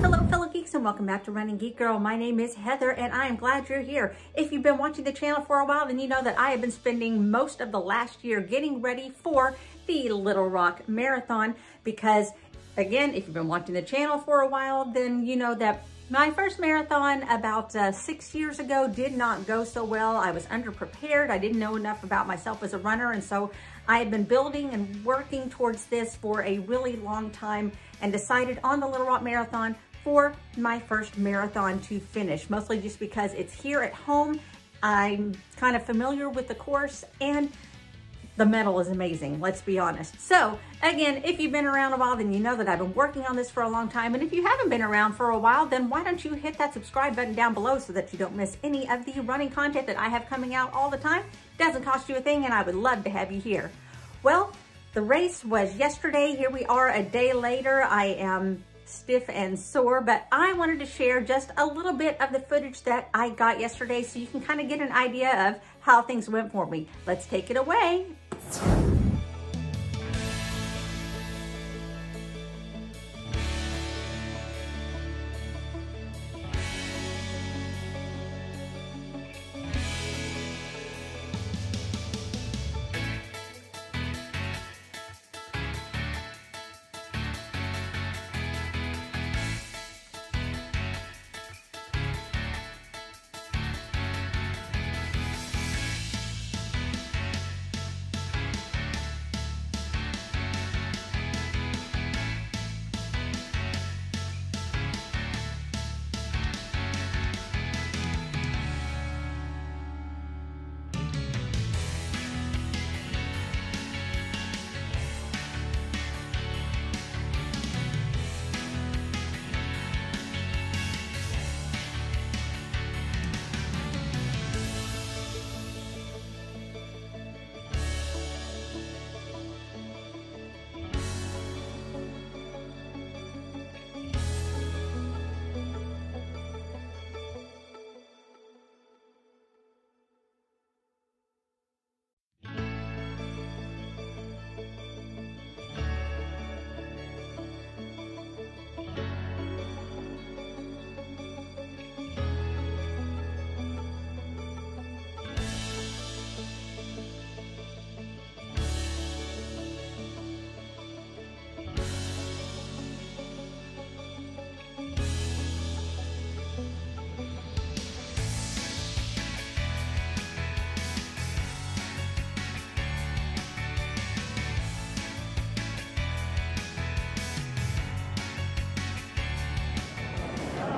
Hello fellow geeks and welcome back to Running Geek Girl. My name is Heather and I am glad you're here. If you've been watching the channel for a while, then you know that I have been spending most of the last year getting ready for the Little Rock Marathon because, again, if you've been watching the channel for a while, then you know that my first marathon about 6 years ago did not go so well. I was underprepared. I didn't know enough about myself as a runner, and so I had been building and working towards this for a really long time and decided on the Little Rock Marathon for my first marathon to finish, mostly just because it's here at home. I'm kind of familiar with the course and the medal is amazing, let's be honest. So again, if you've been around a while, then you know that I've been working on this for a long time. And if you haven't been around for a while, then why don't you hit that subscribe button down below so that you don't miss any of the running content that I have coming out all the time. It doesn't cost you a thing and I would love to have you here. Well, the race was yesterday. Here we are a day later. I am stiff and sore, but I wanted to share just a little bit of the footage that I got yesterday so you can kind of get an idea of how things went for me. Let's take it away.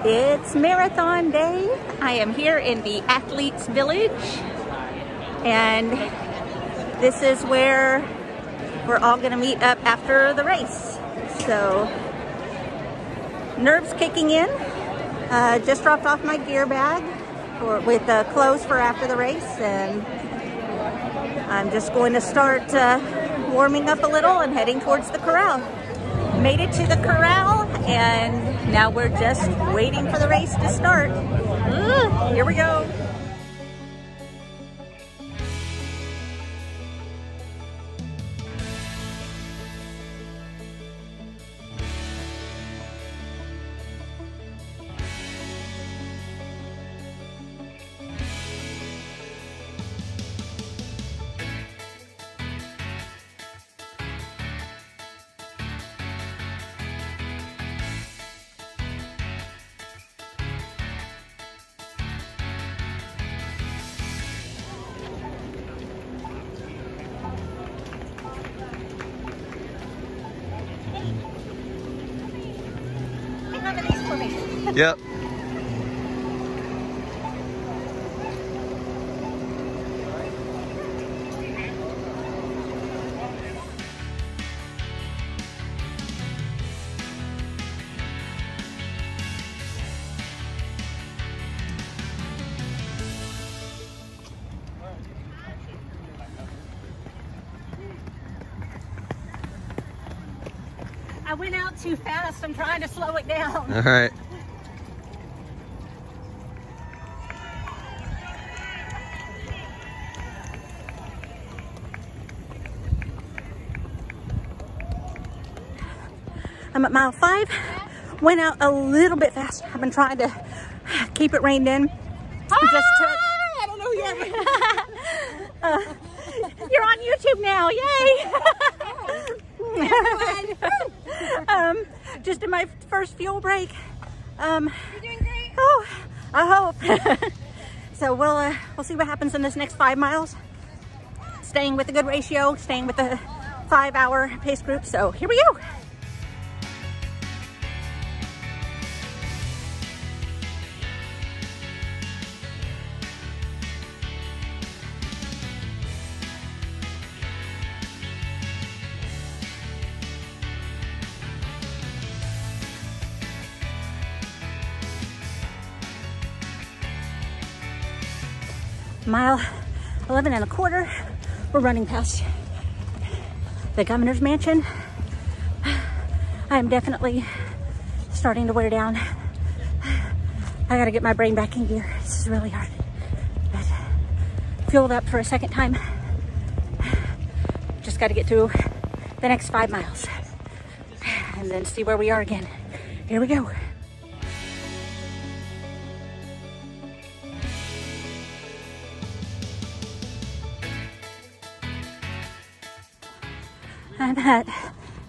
It's marathon day. I am here in the Athletes Village, and this is where we're all gonna meet up after the race. So, nerves kicking in. Just dropped off my gear bag with clothes for after the race, and I'm just going to start warming up a little and heading towards the corral. Made it to the corral, and now we're just waiting for the race to start. Here we go. Yep. I went out too fast. I'm trying to slow it down. All right. I'm at mile 5, went out a little bit fast. I've been trying to keep it reined in. I don't know who you are. You're on YouTube now, yay! Just in my first fuel break. You're doing great. Oh, I hope. So we'll see what happens in this next 5 miles. Staying with the good ratio, staying with the 5-hour pace group. So here we go. Mile 11 1/4. We're running past the governor's mansion. I'm definitely starting to wear down. I gotta get my brain back in gear. This is really hard. But fueled up for a second time. Just gotta get through the next 5 miles and then see where we are again. Here we go. I'm at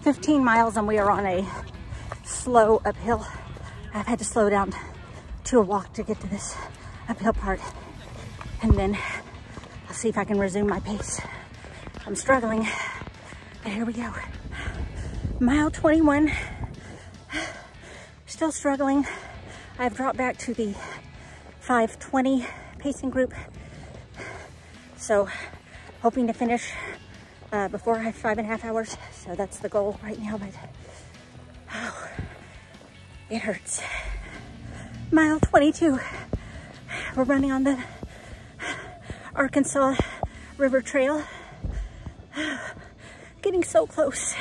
15 miles and we are on a slow uphill. I've had to slow down to a walk to get to this uphill part. And then I'll see if I can resume my pace. I'm struggling, but here we go. Mile 21, still struggling. I've dropped back to the 5:20 pacing group. So hoping to finish before I have 5.5 hours. So that's the goal right now, but oh, it hurts. Mile 22. We're running on the Arkansas River Trail. Getting so close.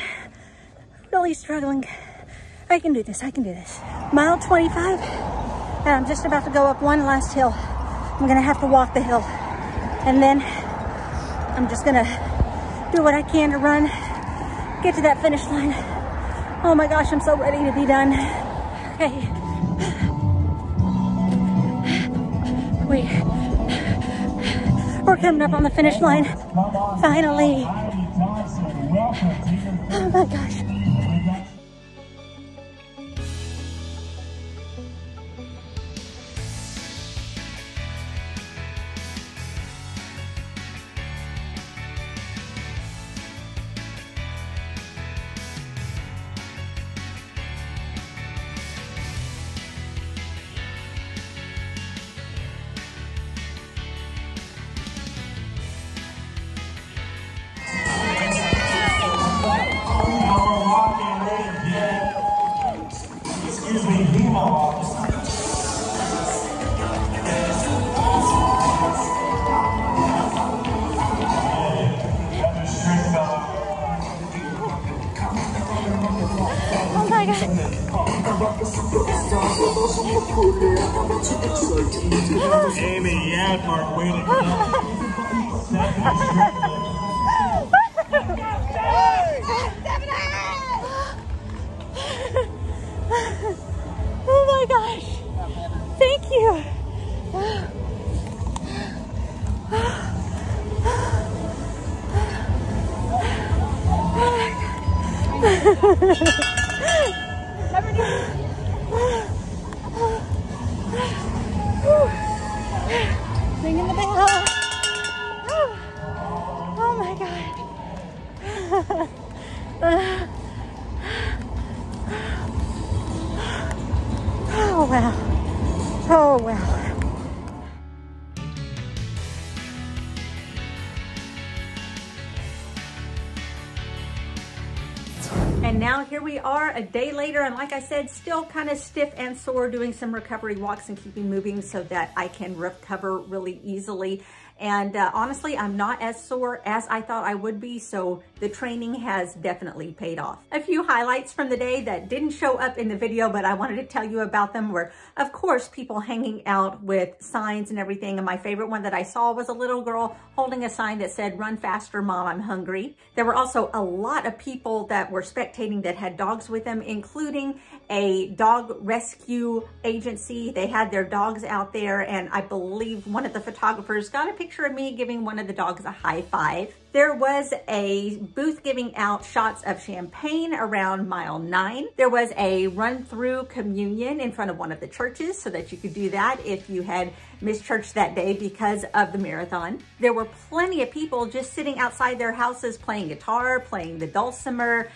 Really struggling. I can do this, I can do this. Mile 25. And I'm just about to go up one last hill. I'm gonna have to walk the hill. And then I'm just gonna do what I can to run, get to that finish line. Oh my gosh, I'm so ready to be done. Okay. We're coming up on the finish line. Finally. Oh my gosh. Amy Yadmark, way to go. Oh my gosh. Thank you. Ringing the bell. Oh my God. Oh wow. Oh wow. And now here we are a day later, and like I said, still kind of stiff and sore, doing some recovery walks and keeping moving so that I can recover really easily. And honestly, I'm not as sore as I thought I would be, so the training has definitely paid off. A few highlights from the day that didn't show up in the video, but I wanted to tell you about them were, of course, people hanging out with signs and everything. And my favorite one that I saw was a little girl holding a sign that said, "Run faster, Mom, I'm hungry." There were also a lot of people that were spectating that had dogs with them, including a dog rescue agency. They had their dogs out there, and I believe one of the photographers got a picture of me giving one of the dogs a high five. There was a booth giving out shots of champagne around mile 9. There was a run-through communion in front of one of the churches so that you could do that if you had missed church that day because of the marathon. There were plenty of people just sitting outside their houses playing guitar, playing the dulcimer,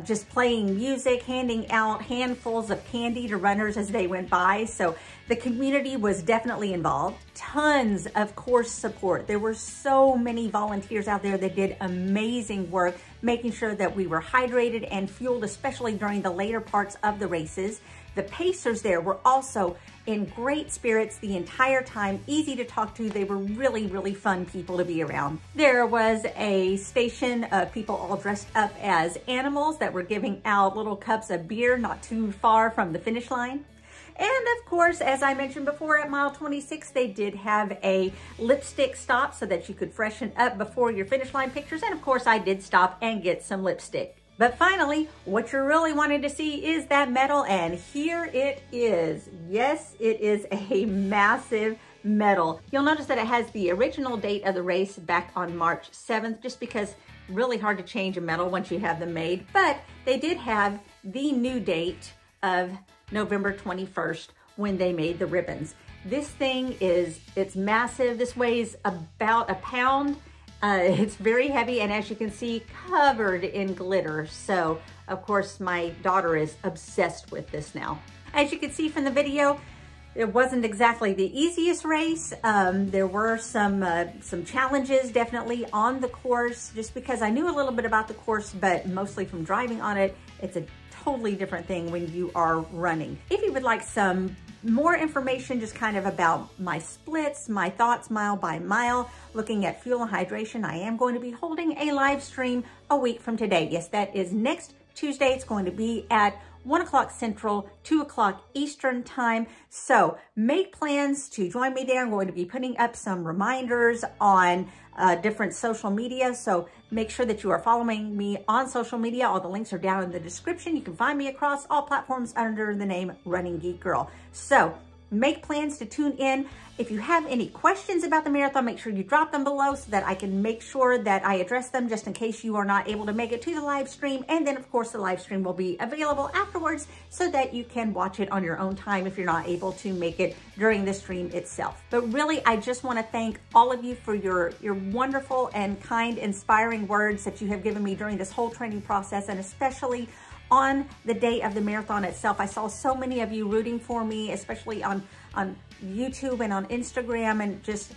just playing music, handing out handfuls of candy to runners as they went by. So the community was definitely involved. Tons of course support. There were so many volunteers out there that did amazing work, making sure that we were hydrated and fueled, especially during the later parts of the races. The pacers there were also in great spirits the entire time, easy to talk to. They were really, really fun people to be around. There was a station of people all dressed up as animals that were giving out little cups of beer not too far from the finish line. And of course, as I mentioned before, at mile 26, they did have a lipstick stop so that you could freshen up before your finish line pictures. And of course, I did stop and get some lipstick. But finally, what you're really wanting to see is that medal, and here it is. Yes, it is a massive medal. You'll notice that it has the original date of the race back on March 7th, just because really hard to change a medal once you have them made. But they did have the new date of November 21st when they made the ribbons. This thing it's massive. This weighs about a pound. It's very heavy, and as you can see, covered in glitter. So of course my daughter is obsessed with this now. As you can see from the video, it wasn't exactly the easiest race. There were some challenges definitely on the course, just because I knew a little bit about the course, but mostly from driving on it. It's a totally different thing when you are running. If you would like some more information just kind of about my splits, my thoughts mile by mile, looking at fuel and hydration, I am going to be holding a live stream a week from today. Yes, that is next Tuesday. It's going to be at 1 o'clock Central, 2 o'clock Eastern time. So make plans to join me there. I'm going to be putting up some reminders on different social media. So make sure that you are following me on social media. All the links are down in the description. You can find me across all platforms under the name Running Geek Girl. So make plans to tune in. If you have any questions about the marathon, make sure you drop them below so that I can make sure that I address them, just in case you are not able to make it to the live stream. And then of course the live stream will be available afterwards so that you can watch it on your own time if you're not able to make it during the stream itself. But really, I just want to thank all of you for your wonderful and kind, inspiring words that you have given me during this whole training process, and especially on the day of the marathon itself. I saw so many of you rooting for me, especially on YouTube and on Instagram, and just,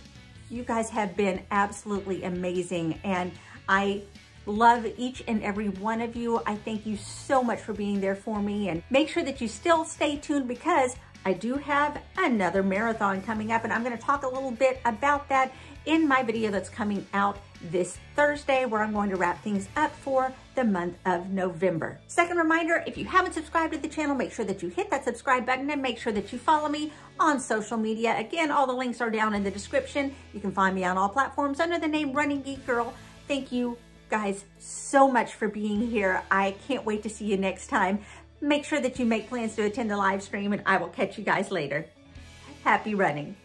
you guys have been absolutely amazing. And I love each and every one of you. I thank you so much for being there for me, and make sure that you still stay tuned, because I do have another marathon coming up, and I'm going to talk a little bit about that in my video that's coming out this Thursday, where I'm going to wrap things up for the month of November. Second reminder, if you haven't subscribed to the channel, make sure that you hit that subscribe button, and make sure that you follow me on social media. Again, all the links are down in the description. You can find me on all platforms under the name Running Geek Girl. Thank you guys so much for being here. I can't wait to see you next time. Make sure that you make plans to attend the live stream, and I will catch you guys later. Happy running.